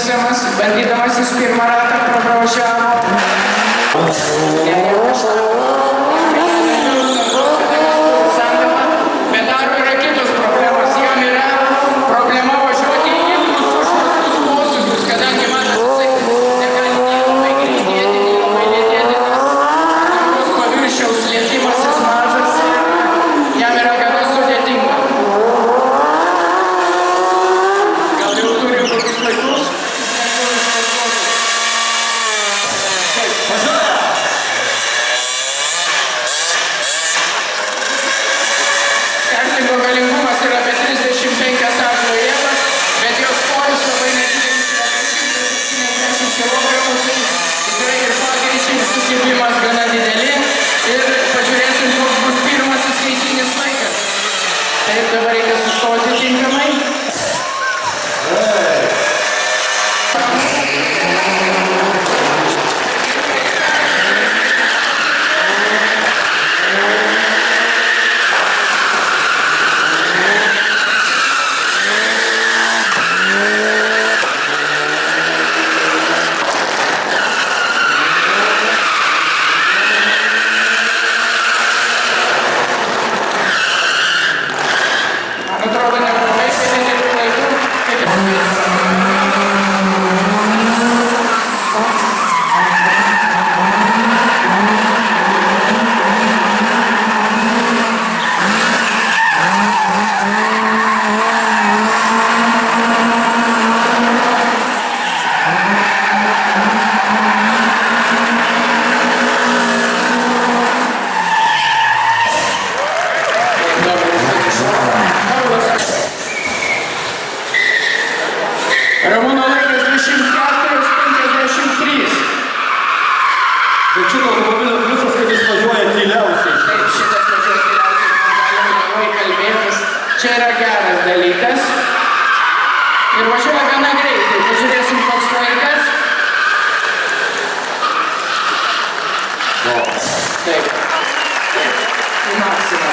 būsimas, bandydamas jis pirmą ratą prapravažiavo. Bet dar yra kitos problemos. Jam yra problema važiuoti į ilgus užprastus posūkius, kadangi matas negali nei labai greitėti, nei labai lėtėti, nes dangaus paviršiaus lietimasis mažas ir jam yra gana sudėtinga. Gal jau turi kokius laikus? Kartingo galingumas yra apie 35 arklio jėgas, bet jos svoris labai nedidelis yra 170 kg. Tikrai ir pagreičiai sukibimas gana dideli. Ir pažiūrėsim, koks bus pirmasis skaitinis laikas. Taip, dabar reikia sustoti tinkamai. Atrodo, neblogai, kai nedėlių laikų. Ramūno laikas 24:53. Bet šito automobilio pliusas, kad jis važiuoja tyliausiai. Taip, šitas važiuoja tyliausiai, galim lengvai kalbėtis. Čia yra geras dalykas. Ir važiuoja gana greitai. Pažiūrėsim, koks laikas. Taip. Taip. Į maksimą.